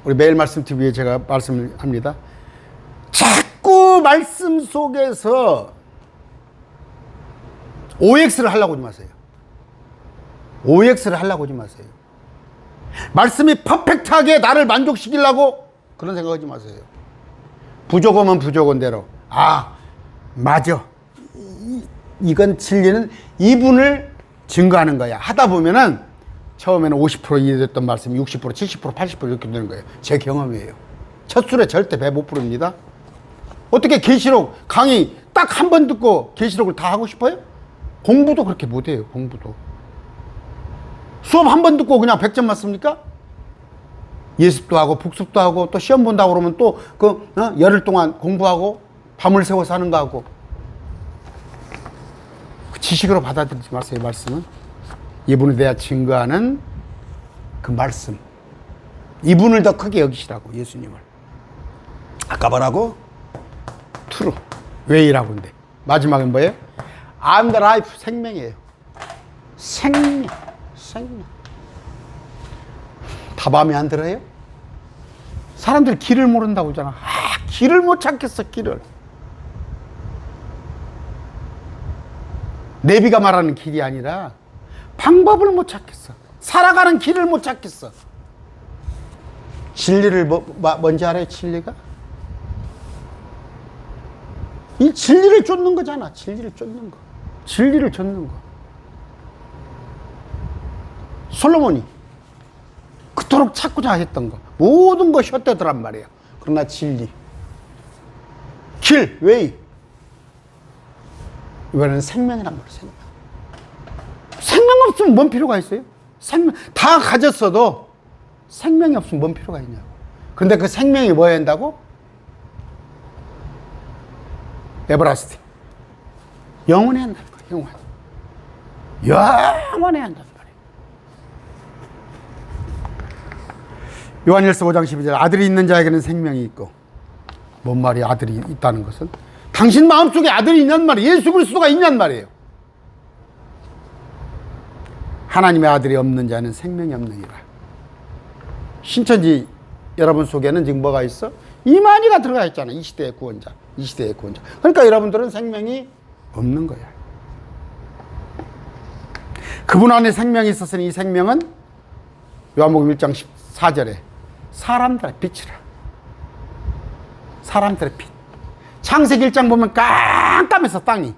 우리 매일 말씀 TV에 제가 말씀을 합니다. 자꾸 말씀 속에서 OX를 하려고 하지 마세요. OX를 하려고 하지 마세요. 말씀이 퍼펙트하게 나를 만족시키려고 그런 생각하지 마세요. 부족하면 부족한대로, 아, 맞아, 이건 진리는 이분을 증거하는 거야 하다 보면은 처음에는 50% 이해됐던 말씀이 60%, 70%, 80% 이렇게 되는 거예요. 제 경험이에요. 첫 술에 절대 105%입니다. 어떻게 계시록 강의 딱 한 번 듣고 계시록을 다 하고 싶어요? 공부도 그렇게 못해요. 공부도 수업 한 번 듣고 그냥 100점 맞습니까? 예습도 하고 복습도 하고 또 시험 본다고 그러면 또 열흘 동안 공부하고 밤을 새워서 하는 거 하고, 그 지식으로 받아들이지 마세요. 말씀은 이분에 대해 증거하는 그 말씀, 이분을 더 크게 여기시라고. 예수님을. 아까 뭐라고? 트루, 웨이라고 한대. 마지막엔 뭐예요? I'm the life, 생명이에요. 생명. 다 마음에 안 들어요? 사람들이 길을 모른다고 하잖아. 아, 길을 못 찾겠어, 길을. 내비가 말하는 길이 아니라 방법을 못 찾겠어. 살아가는 길을 못 찾겠어. 진리를 뭔지 알아요? 진리가? 이 진리를 쫓는 거잖아. 진리를 쫓는 거. 진리를 쫓는 거. 솔로몬이 그토록 찾고자 했던 거, 모든 것이 헛되더란 말이에요. 그러나 진리, 길, 웨이, 이번에는 생명이란 말이에요. 생명 없으면 뭔 필요가 있어요? 생명 다 가졌어도 생명이 없으면 뭔 필요가 있냐고. 그런데 그 생명이 뭐 해야 한다고? 에버라스팅, 영원해야 한다는 거예요. 영원해야 한다는 거예요. 요한일서 5장 12절, 아들이 있는 자에게는 생명이 있고. 뭔 말이야, 아들이 있다는 것은? 당신 마음속에 아들이 있냔 말이에요. 예수 그리스도가 있냔 말이에요. 하나님의 아들이 없는 자는 생명이 없느니라. 신천지 여러분 속에는 지금 뭐가 있어? 이만희가 들어가 있잖아. 이 시대의 구원자, 이 시대의 구원자. 그러니까 여러분들은 생명이 없는 거야. 그분 안에 생명이 있었으니 이 생명은 요한복음 1장 14절에 사람들의 빛이라. 사람들의 빛. 창세기 1장 보면 깜깜해서 땅이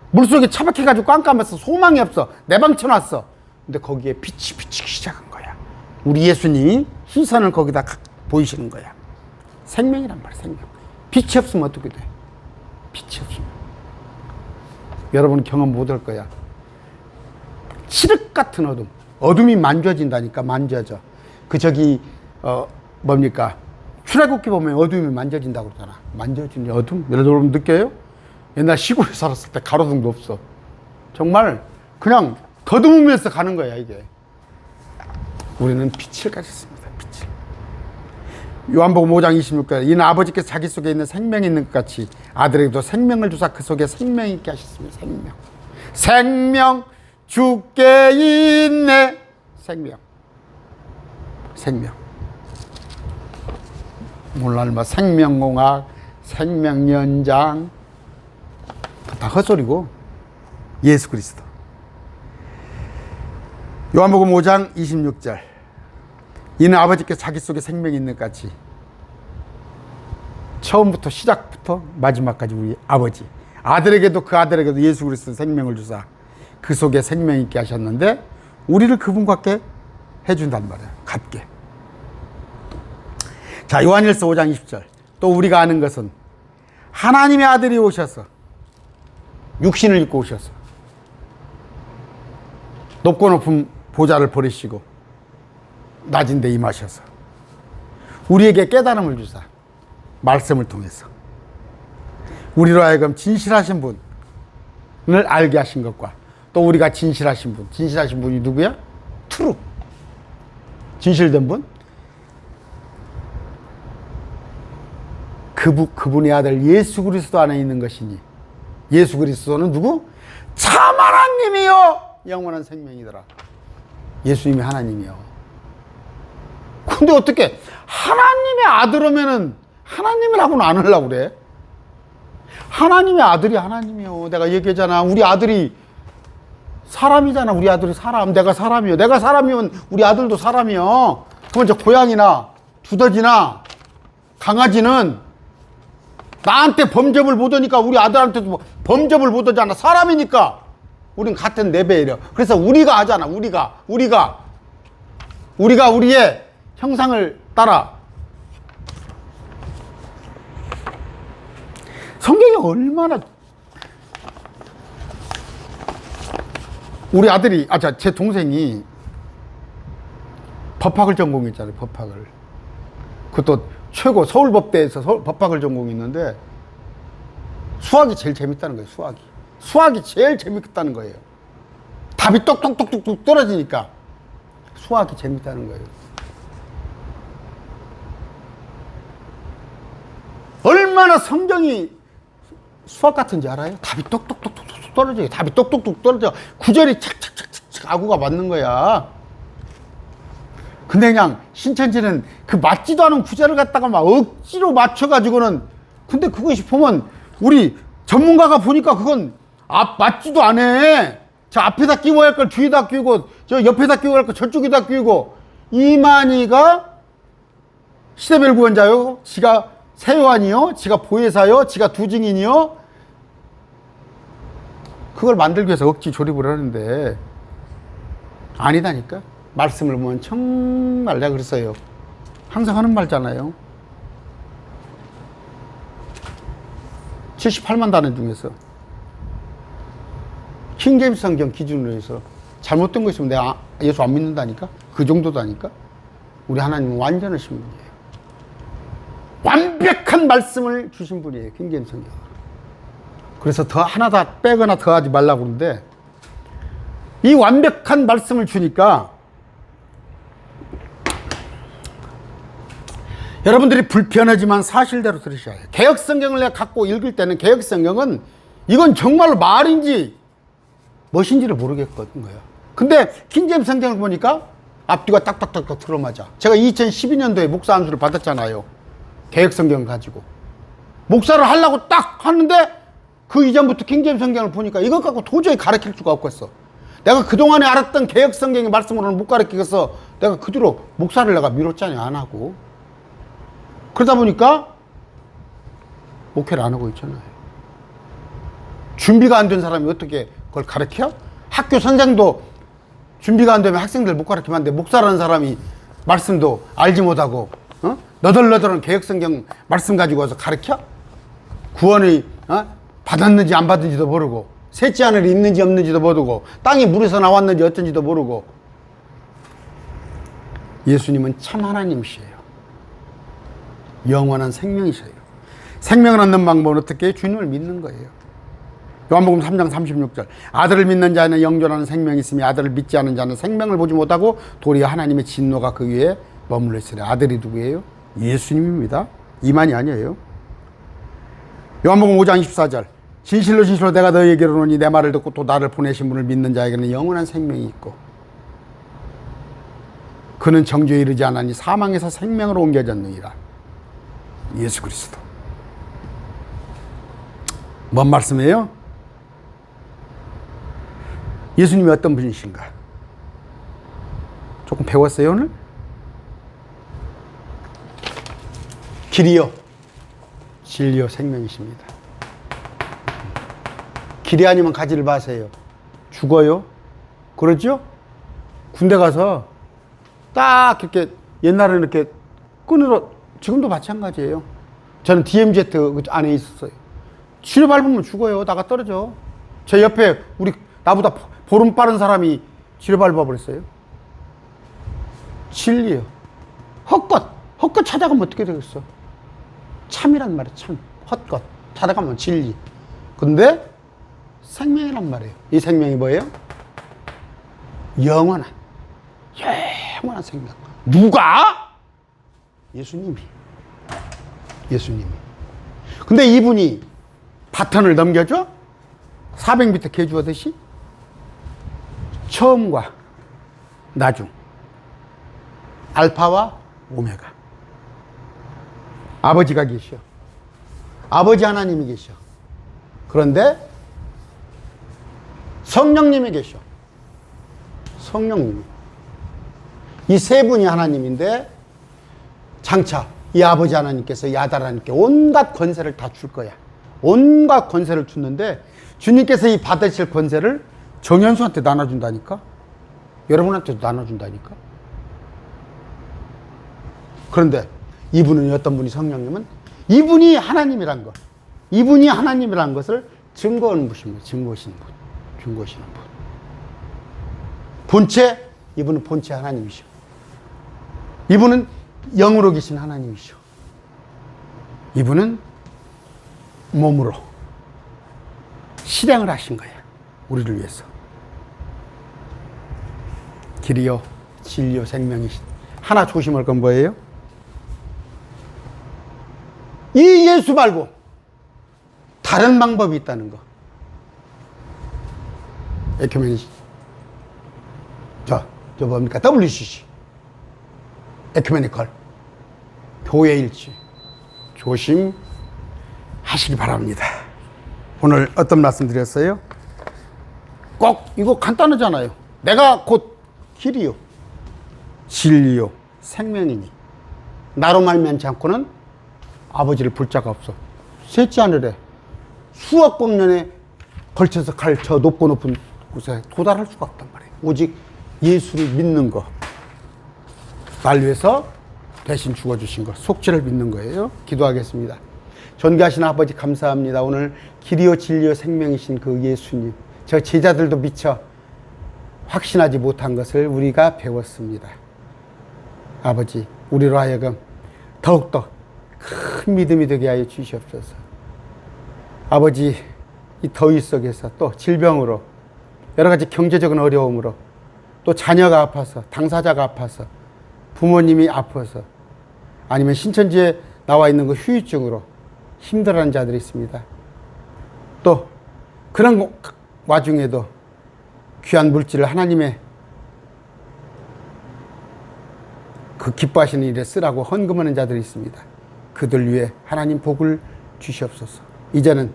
물속에 처박혀가지고 깜깜해서 소망이 없어. 내방쳐놨어. 근데 거기에 빛이 비치기 시작한 거야. 우리 예수님이 시선을 거기다 보이시는 거야. 생명이란 말이야. 생명. 빛이 없으면 어떻게 돼? 빛이 없으면 여러분 경험 못할 거야. 칠흑 같은 어둠. 어둠이 만져진다니까. 만져져. 그 저기 뭡니까? 출애굽기 보면 어둠이 만져진다고 그러잖아. 만져진 어둠? 여러분 느껴요? 옛날 시골에 살았을 때 가로등도 없어. 정말 그냥 더듬으면서 가는 거야, 이게. 우리는 빛을 가졌습니다. 빛을. 요한복음 5장 26절, 이는 아버지께서 자기 속에 있는 생명이 있는 것 같이 아들에게도 생명을 주사 그 속에 생명이 있게 하셨습니다. 생명. 생명 주께 있네. 생명. 생명. 오늘 뭐 생명공학, 생명연장 다 헛소리고 예수 그리스도. 요한복음 5장 26절, 이는 아버지께서 자기 속에 생명이 있는 것 같이 처음부터 시작부터 마지막까지 우리 아버지, 아들에게도 그 아들에게도 예수 그리스도 생명을 주사 그 속에 생명 있게 하셨는데 우리를 그분 같게 해준단 말이에요. 같게. 자, 요한일서 5장 20절. 또 우리가 아는 것은 하나님의 아들이 오셔서 육신을 입고 오셔서 높고 높은 보좌를 버리시고 낮은 데 임하셔서 우리에게 깨달음을 주사 말씀을 통해서 우리로 하여금 진실하신 분을 알게 하신 것과 또 우리가 진실하신 분, 진실하신 분이 누구야? 트루. 진실된 분? 그분의 아들 예수 그리스도 안에 있는 것이니 예수 그리스도는 누구? 참 하나님이요 영원한 생명이더라. 예수님이 하나님이요. 근데 어떻게 하나님의 아들이면은 하나님이라고는 안 하려고 그래? 하나님의 아들이 하나님이요. 내가 얘기했잖아. 우리 아들이 사람이잖아. 우리 아들이 사람. 내가 사람이요. 내가 사람이면 우리 아들도 사람이요. 그럼 저 고양이나 두더지나 강아지는 나한테 범접을 못하니까 우리 아들한테도 범접을 못하잖아. 사람이니까 우린 같은 레벨이에요. 그래서 우리가 하잖아. 우리가 우리의 형상을 따라. 성경이 얼마나 우리 아들이 제 동생이 법학을 전공했잖아요. 법학을. 그것도 최고 서울법대에서 법학을 전공했는데 수학이 제일 재밌다는 거예요. 수학이 제일 재밌다는 거예요. 답이 똑똑똑똑 떨어지니까 수학이 재밌다는 거예요. 얼마나 성경이 수학 같은지 알아요? 답이 똑똑똑똑 떨어져요. 답이 똑똑똑 떨어져. 구절이 착착착착 아구가 맞는 거야. 근데 그냥 신천지는 그 맞지도 않은 구절을 갖다가 막 억지로 맞춰가지고는, 근데 그것이 보면 우리 전문가가 보니까 그건 맞지도 않아. 저 앞에다 끼워야 할 걸 뒤에다 끼우고, 저 옆에다 끼워야 할 걸 저쪽에다 끼우고. 이만희가 시대별 구원자요, 지가 세요한이요, 지가 보혜사요, 지가 두증인이요. 그걸 만들기 위해서 억지 조립을 하는데 아니다니까. 말씀을 보면 정말 내가 그랬어요. 항상 하는 말잖아요. 78만 단어 중에서 킹제임스 성경 기준으로 해서 잘못된 거 있으면 내가 예수 안 믿는다니까. 그 정도다니까. 우리 하나님은 완전하신 분이에요. 완벽한 말씀을 주신 분이에요. 킹제임스 성경. 그래서 더 하나 다 빼거나 더하지 말라고 그러는데, 이 완벽한 말씀을 주니까 여러분들이 불편하지만 사실대로 들으셔야 해요. 개혁성경을 내가 갖고 읽을 때는 개혁성경은 이건 정말로 말인지 무엇인지를 모르겠거든 거예요. 근데 킹제임스 성경을 보니까 앞뒤가 딱딱딱딱 들어맞아. 제가 2012년도에 목사 안수를 받았잖아요. 개혁성경을 가지고. 목사를 하려고 딱 하는데 그 이전부터 킹제임스 성경을 보니까 이것 갖고 도저히 가르칠 수가 없겠어. 내가 그동안에 알았던 개혁성경의 말씀으로는 못 가르치겠어. 내가 그 뒤로 목사를 내가 미뤘잖아요. 안 하고. 그러다 보니까 목회를 안 하고 있잖아요. 준비가 안 된 사람이 어떻게 그걸 가르쳐? 학교 선생도 준비가 안 되면 학생들 못 가르치면 안 돼. 목사라는 사람이 말씀도 알지 못하고 너덜너덜한 개혁성경 말씀 가지고 와서 가르쳐? 구원이 받았는지 안 받은지도 모르고, 셋째 하늘이 있는지 없는지도 모르고, 땅이 물에서 나왔는지 어쩐지도 모르고. 예수님은 참 하나님이시에요. 영원한 생명이셔요. 생명을 얻는 방법은 어떻게 해요? 주님을 믿는 거예요. 요한복음 3장 36절. 아들을 믿는 자는 영존하는 생명이 있으며 아들을 믿지 않는 자는 생명을 보지 못하고 도리어 하나님의 진노가 그 위에 머물러 있으리라. 아들이 누구예요? 예수님입니다. 이만이 아니에요. 요한복음 5장 24절. 진실로 진실로 내가 너희에게 이르노니 내 말을 듣고 또 나를 보내신 분을 믿는 자에게는 영원한 생명이 있고 그는 정죄에 이르지 않으니 사망에서 생명으로 옮겨졌느니라. 예수 그리스도. 뭔 말씀이에요? 예수님이 어떤 분이신가? 조금 배웠어요 오늘? 길이요. 진리요 생명이십니다. 길이 아니면 가지를 마세요. 죽어요. 그러죠? 군대 가서 딱 이렇게 옛날에는 이렇게 끈으로, 지금도 마찬가지예요. 저는 DMZ 그 안에 있었어요. 쥐를 밟으면 죽어요. 나가 떨어져. 제 옆에 나보다 보름 빠른 사람이 쥐를 밟아버렸어요. 진리요. 헛것 찾아가면 어떻게 되겠어? 참이란 말이에요. 참. 헛것 찾아가면 진리. 근데 생명이란 말이에요. 이 생명이 뭐예요? 영원한 생명. 누가? 예수님이. 근데 이분이 바턴을 넘겨줘? 400m 개 주었듯이 처음과 나중, 알파와 오메가. 아버지가 계셔. 아버지 하나님이 계셔. 그런데 성령님이 계셔. 성령님이. 이 세 분이 하나님인데 장차 이 아버지 하나님께서 이 아들 하나님께 온갖 권세를 다 줄 거야. 온갖 권세를 주는데 주님께서 이 받으실 권세를 정현수한테 나눠준다니까? 여러분한테도 나눠준다니까? 그런데 이분은 어떤 분이 성령님은 이분이 하나님이란 것, 이분이 하나님이란 것을 증거하는 분입니다. 증거하시는 분. 본체, 이분은 본체 하나님이셔. 이분은 영으로 계신 하나님이셔. 이분은 몸으로 실행을 하신 거야. 우리를 위해서. 길이요, 진리요, 생명이신. 하나 조심할 건 뭐예요? 이 예수 말고 다른 방법이 있다는 거. 에큐메니, 저 뭡니까? WCC. 에큐메니컬. 교회 일치. 조심하시기 바랍니다. 오늘 어떤 말씀 드렸어요? 꼭 이거 간단하잖아요. 내가 곧 길이요, 진리요, 생명이니 나로 말미암지 않고는 아버지를 볼 자가 없어. 셋째 하늘에 수억억 년에 걸쳐서 갈 저 높고 높은 곳에 도달할 수가 없단 말이에요. 오직 예수를 믿는 거, 날 위해서 대신 죽어주신 것, 속죄를 믿는 거예요. 기도하겠습니다. 존귀하신 아버지 감사합니다. 오늘 길이요 진리요 생명이신 그 예수님, 저 제자들도 미처 확신하지 못한 것을 우리가 배웠습니다. 아버지, 우리로 하여금 더욱더 큰 믿음이 되게 하여 주시옵소서. 아버지, 이 더위 속에서 또 질병으로, 여러 가지 경제적인 어려움으로, 또 자녀가 아파서, 당사자가 아파서, 부모님이 아파서, 아니면 신천지에 나와 있는 그 후유증으로 힘들어하는 자들이 있습니다. 또 그런 와중에도 귀한 물질을 하나님의 그 기뻐하시는 일에 쓰라고 헌금하는 자들이 있습니다. 그들 위해 하나님 복을 주시옵소서. 이제는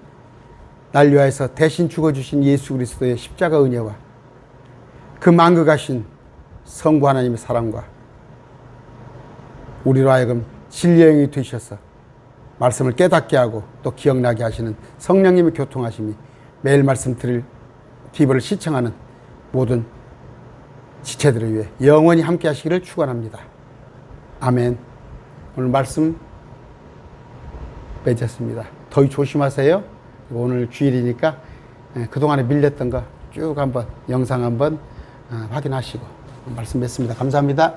날 위하여서 대신 죽어주신 예수 그리스도의 십자가 은혜와 그 만극하신 성부 하나님의 사랑과 우리로 하여금 진리의 영이 되셔서 말씀을 깨닫게 하고 또 기억나게 하시는 성령님의 교통하심이 매일 말씀 드릴 기별을 시청하는 모든 지체들을 위해 영원히 함께 하시기를 축원합니다. 아멘. 오늘 말씀 맺었습니다. 더위 조심하세요. 오늘 주일이니까 그동안에 밀렸던 거 쭉 한번 영상 한번 확인하시고 말씀 맺습니다. 감사합니다.